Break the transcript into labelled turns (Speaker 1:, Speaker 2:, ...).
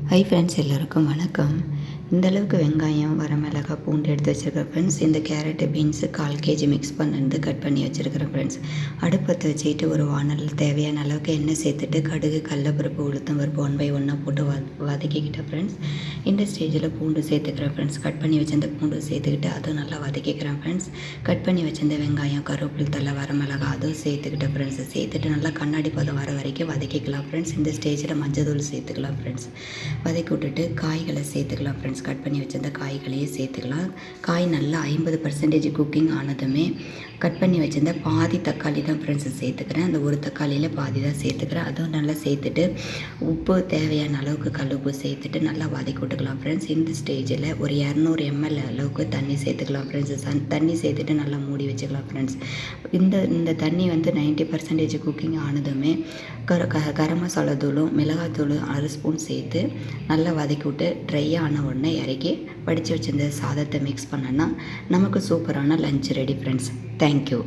Speaker 1: Hi friends, எல்லோருக்கும் வணக்கம். இந்த அளவுக்கு வெங்காயம், வரமிளகாய், பூண்டு எடுத்து வச்சுருக்கேன் ஃப்ரெண்ட்ஸ். இந்த கேரட்டு, பீன்ஸு 1/4 கேஜி மிக்ஸ் பண்ணிருந்து கட் பண்ணி வச்சுருக்கிறேன் ஃப்ரெண்ட்ஸ். அடுப்பத்தை வச்சுக்கிட்டு ஒரு வானலில் தேவையான அளவுக்கு எண்ணெய் சேர்த்துட்டு கடுகு, கடலப்பருப்பு, உளுத்தம் பருப்பு 1 by 1 போட்டு வதக்கிக்கிட்டேன் ஃப்ரெண்ட்ஸ். இந்த ஸ்டேஜில் பூண்டு சேர்த்துக்கிறேன் ஃப்ரெண்ட்ஸ். கட் பண்ணி வச்சிருந்த பூண்டு சேர்த்துக்கிட்டு அதுவும் நல்லா வதக்கிக்கிறேன் ஃப்ரெண்ட்ஸ். கட் பண்ணி வச்சிருந்த வெங்காயம், கருவேப்பிலை தழை, வரமிளகாய் அதுவும் சேர்த்துக்கிட்டேன் ஃப்ரெண்ட்ஸ். சேர்த்துட்டு நல்லா கண்ணாடி பதம் வர வரைக்கும் வதக்கிக்கலாம் ஃப்ரெண்ட்ஸ். இந்த ஸ்டேஜில் மஞ்சள் தூள் சேர்த்துக்கலாம் ஃப்ரெண்ட்ஸ். வதக்கி விட்டுட்டு காய்களை சேர்த்துக்கலாம் ஃப்ரெண்ட்ஸ். கட் பண்ணி வச்சிருந்த காய்களையே சேர்த்துக்கலாம். காய் நல்லா 50% குக்கிங் ஆனதுமே கட் பண்ணி வச்சிருந்த பாதி தக்காளி தான் ஃப்ரெண்ட்ஸ் சேர்த்துக்கிறேன். அந்த ஒரு தக்காளியில் பாதி தான் சேர்த்துக்கிறேன். அதுவும் நல்லா சேர்த்துட்டு உப்பு தேவையான அளவுக்கு கல்லுப்பு சேர்த்துட்டு நல்லா வதக்கி விட்டுக்கலாம் ஃப்ரெண்ட்ஸ். இந்த ஸ்டேஜில் ஒரு 200 ml அளவுக்கு தண்ணி சேர்த்துக்கலாம் ஃப்ரெண்ட்ஸ். தண்ணி சேர்த்துட்டு நல்லா மூடி வச்சுக்கலாம் ஃப்ரெண்ட்ஸ். இந்த தண்ணி வந்து 90% குக்கிங் ஆனதுமே கரம் மசாலா தூளும் மிளகாத்தூளும் 1 ஸ்பூன் சேர்த்து நல்லா வதக்கி விட்டு ட்ரை ஆன உடனே இறக்கி வடித்து வச்சிருந்த சாதத்தை மிக்ஸ் பண்ணோன்னா நமக்கு சூப்பரான லஞ்ச் ரெடி ஃப்ரெண்ட்ஸ். தேங்க்யூ.